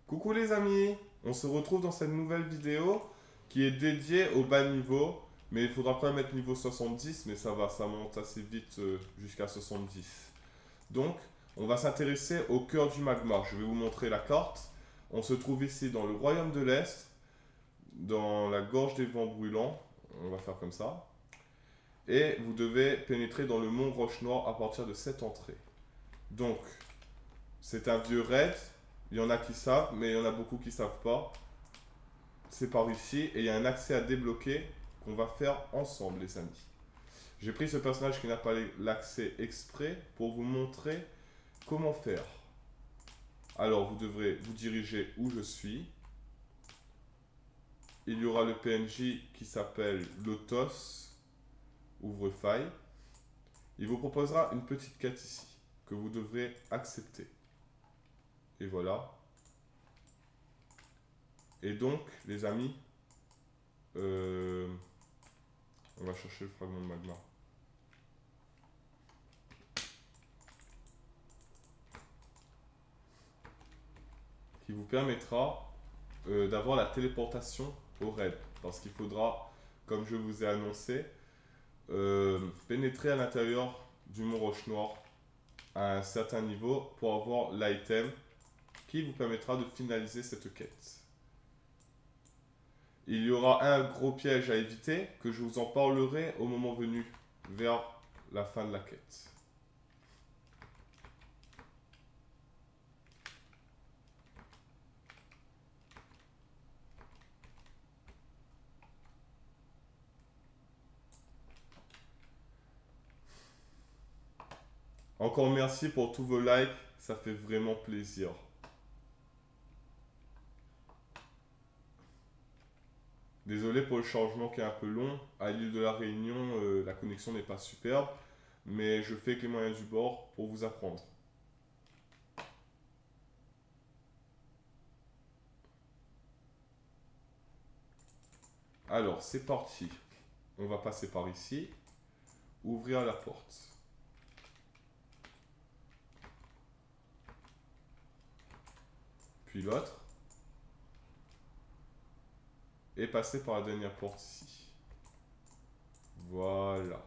Coucou les amis, on se retrouve dans cette nouvelle vidéo qui est dédiée au bas niveau, mais il faudra quand même être niveau 70, mais ça va, ça monte assez vite jusqu'à 70. Donc, on va s'intéresser au cœur du magma. Je vais vous montrer la carte. On se trouve ici dans le royaume de l'Est, dans la gorge des vents brûlants. On va faire comme ça. Et vous devez pénétrer dans le mont Roche-Noire à partir de cette entrée. Donc, c'est un vieux raid. Il y en a qui savent, mais il y en a beaucoup qui savent pas. C'est par ici et il y a un accès à débloquer qu'on va faire ensemble, les amis. J'ai pris ce personnage qui n'a pas l'accès exprès pour vous montrer comment faire. Alors, vous devrez vous diriger où je suis. Il y aura le PNJ qui s'appelle Lotos, ouvre-faille. Il vous proposera une petite quête ici que vous devrez accepter. Et voilà. Et donc, les amis, on va chercher le fragment de magma. Qui vous permettra d'avoir la téléportation au raid. Parce qu'il faudra, comme je vous ai annoncé, pénétrer à l'intérieur du mont Roche-Noire à un certain niveau pour avoir l'item qui vous permettra de finaliser cette quête. Il y aura un gros piège à éviter que je vous en parlerai au moment venu, vers la fin de la quête. Encore merci pour tous vos likes, ça fait vraiment plaisir. Désolé pour le changement qui est un peu long. À l'île de la Réunion, la connexion n'est pas superbe, mais je fais avec les moyens du bord pour vous apprendre. Alors, c'est parti. On va passer par ici. Ouvrir la porte. Puis l'autre. Et passer par la dernière porte ici. Voilà.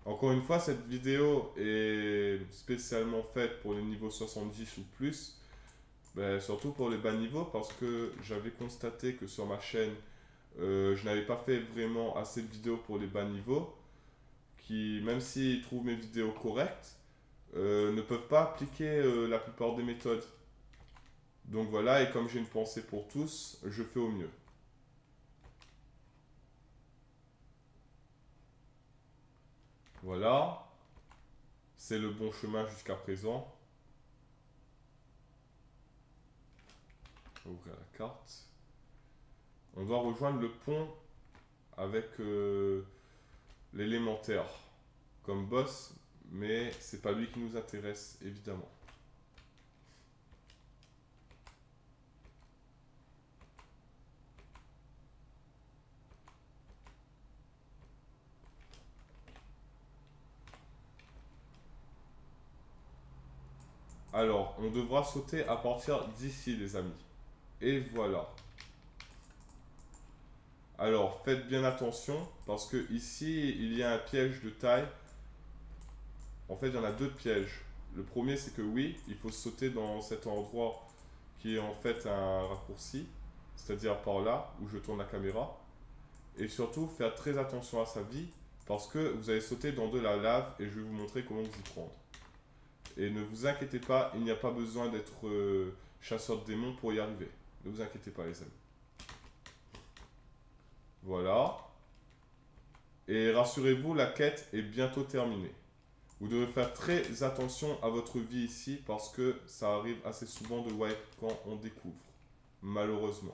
Encore une fois, cette vidéo est spécialement faite pour les niveaux 70 ou plus. Ben, surtout pour les bas niveaux parce que j'avais constaté que sur ma chaîne, je n'avais pas fait vraiment assez de vidéos pour les bas niveaux qui, même s'ils trouvent mes vidéos correctes, ne peuvent pas appliquer la plupart des méthodes. Donc voilà, et comme j'ai une pensée pour tous, je fais au mieux. Voilà, c'est le bon chemin jusqu'à présent. On va ouvrir la carte. On doit rejoindre le pont avec l'élémentaire comme boss, mais c'est pas lui qui nous intéresse évidemment. Alors, on devra sauter à partir d'ici, les amis. Et voilà. Alors, faites bien attention, parce que ici, il y a un piège de taille. En fait, il y en a deux pièges. Le premier, c'est que oui, il faut sauter dans cet endroit qui est en fait un raccourci, c'est-à-dire par là, où je tourne la caméra. Et surtout, faire très attention à sa vie, parce que vous allez sauter dans de la lave, et je vais vous montrer comment vous y prendre. Et ne vous inquiétez pas, il n'y a pas besoin d'être chasseur de démons pour y arriver. Ne vous inquiétez pas, les amis. Voilà. Et rassurez-vous, la quête est bientôt terminée. Vous devez faire très attention à votre vie ici parce que ça arrive assez souvent de wipe quand on découvre. Malheureusement.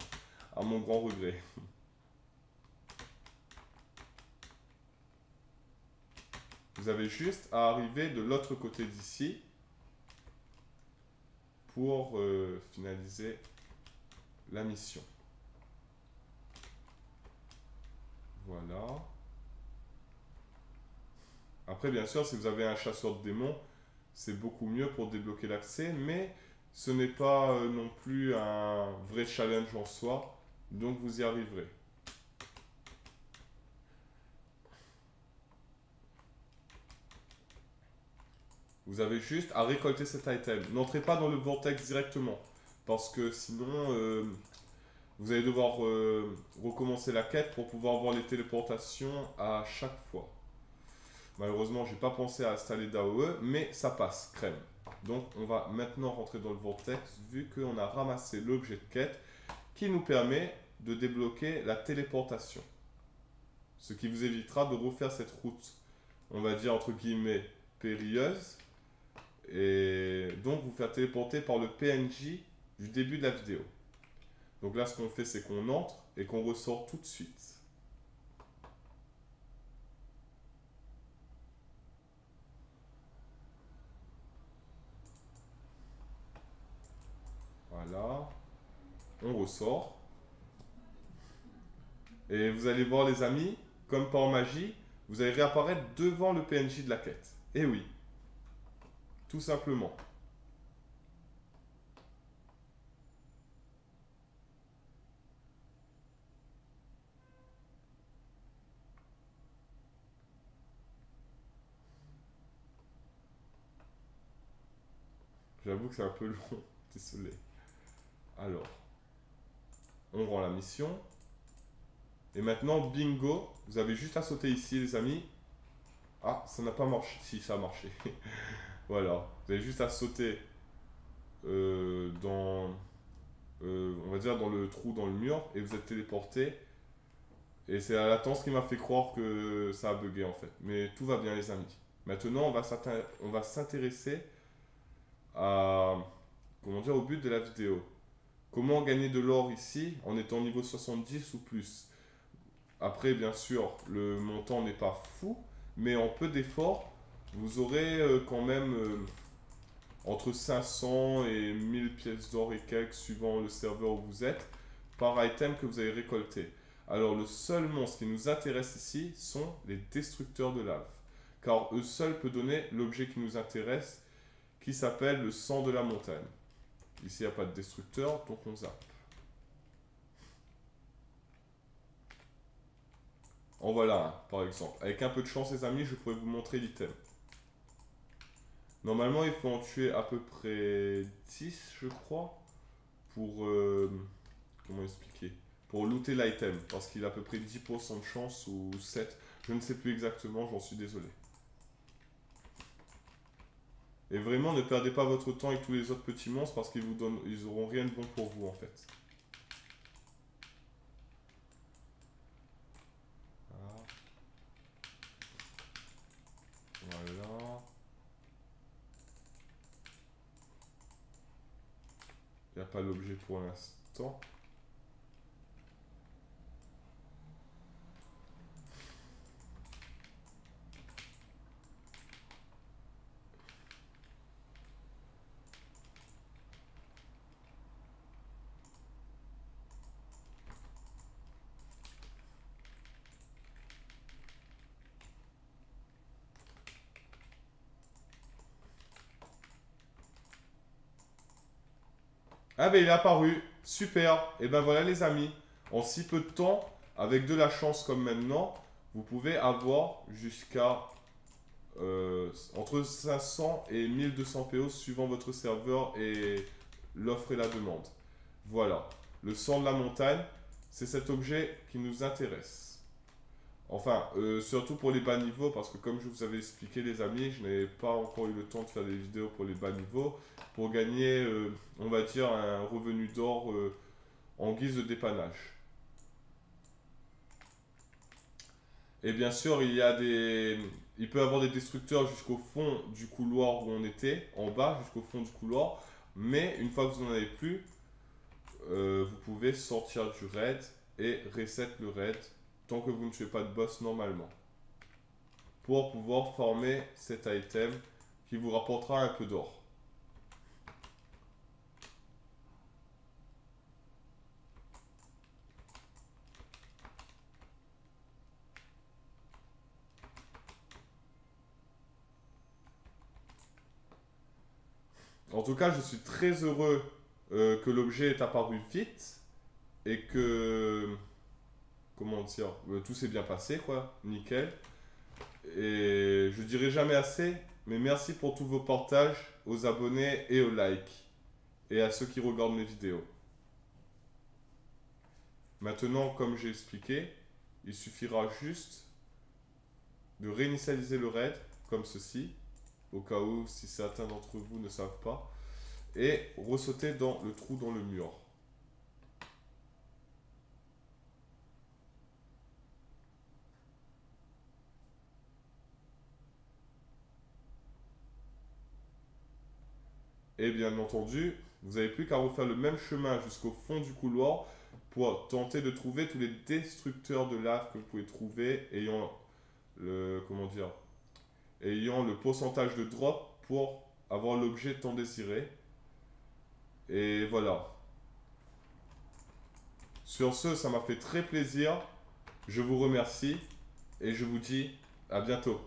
À mon grand regret. Vous avez juste à arriver de l'autre côté d'ici pour finaliser la mission. Voilà. Après, bien sûr, si vous avez un chasseur de démons, c'est beaucoup mieux pour débloquer l'accès, mais ce n'est pas non plus un vrai challenge en soi, donc vous y arriverez. Vous avez juste à récolter cet item. N'entrez pas dans le vortex directement, parce que sinon, vous allez devoir recommencer la quête pour pouvoir voir les téléportations à chaque fois. Malheureusement, j'ai pas pensé à installer d'AOE, mais ça passe, crème. Donc, on va maintenant rentrer dans le vortex, vu qu'on a ramassé l'objet de quête, qui nous permet de débloquer la téléportation. Ce qui vous évitera de refaire cette route, on va dire entre guillemets, périlleuse, et donc vous faire téléporter par le PNJ du début de la vidéo. Donc là, ce qu'on fait, c'est qu'on entre et qu'on ressort tout de suite. Voilà. On ressort. Et vous allez voir, les amis, comme par magie, vous allez réapparaître devant le PNJ de la quête. Et oui. Tout simplement. J'avoue que c'est un peu long. Désolé. Alors. On rend la mission. Et maintenant, bingo. Vous avez juste à sauter ici, les amis. Ah, ça n'a pas marché. Si, ça a marché. Voilà. Vous avez juste à sauter dans... on va dire dans le trou dans le mur. Et vous êtes téléporté. Et c'est la latence qui m'a fait croire que ça a bugué en fait. Mais tout va bien, les amis. Maintenant, on va s'intéresser à... Comment dire, au but de la vidéo. Comment gagner de l'or ici en étant niveau 70 ou plus. Après, bien sûr, le montant n'est pas fou, mais en peu d'efforts, vous aurez quand même entre 500 et 1000 pièces d'or et quelques, suivant le serveur où vous êtes, par item que vous avez récolté. Alors, le seul monstre qui nous intéresse ici sont les destructeurs de lave, car eux seuls peuvent donner l'objet qui nous intéresse, qui s'appelle le sang de la montagne. Ici, il n'y a pas de destructeur, donc on zappe. En voilà un, par exemple. Avec un peu de chance, les amis, je pourrais vous montrer l'item. Normalement, il faut en tuer à peu près 10, je crois, pour... comment expliquer? Pour looter l'item, parce qu'il a à peu près 10% de chance, ou 7. Je ne sais plus exactement, j'en suis désolé. Et vraiment, ne perdez pas votre temps avec tous les autres petits monstres, parce qu'ils ils auront rien de bon pour vous, en fait. Voilà. Il n'y a pas l'objet pour l'instant. Ah ben il est apparu, super. Et ben voilà les amis, en si peu de temps, avec de la chance comme maintenant, vous pouvez avoir jusqu'à entre 500 et 1200 PO suivant votre serveur et l'offre et la demande. Voilà, le sang de la montagne, c'est cet objet qui nous intéresse. Enfin, surtout pour les bas niveaux, parce que comme je vous avais expliqué les amis, je n'avais pas encore eu le temps de faire des vidéos pour les bas niveaux, pour gagner, on va dire, un revenu d'or en guise de dépannage. Et bien sûr, il peut y avoir des destructeurs jusqu'au fond du couloir où on était, en bas, jusqu'au fond du couloir, mais une fois que vous n'en avez plus, vous pouvez sortir du raid et reset le raid tant que vous ne tuez pas de boss normalement, pour pouvoir former cet item qui vous rapportera un peu d'or. En tout cas, je suis très heureux que l'objet est apparu vite et que, comment dire, tout s'est bien passé, quoi, nickel. Et je dirai jamais assez, mais merci pour tous vos partages, aux abonnés et aux likes, et à ceux qui regardent mes vidéos. Maintenant, comme j'ai expliqué, il suffira juste de réinitialiser le RAID, comme ceci, au cas où si certains d'entre vous ne savent pas, et ressauter dans le trou dans le mur. Et bien entendu, vous n'avez plus qu'à refaire le même chemin jusqu'au fond du couloir pour tenter de trouver tous les destructeurs de lave que vous pouvez trouver ayant comment dire, ayant le pourcentage de drop pour avoir l'objet tant désiré. Et voilà. Sur ce, ça m'a fait très plaisir. Je vous remercie et je vous dis à bientôt.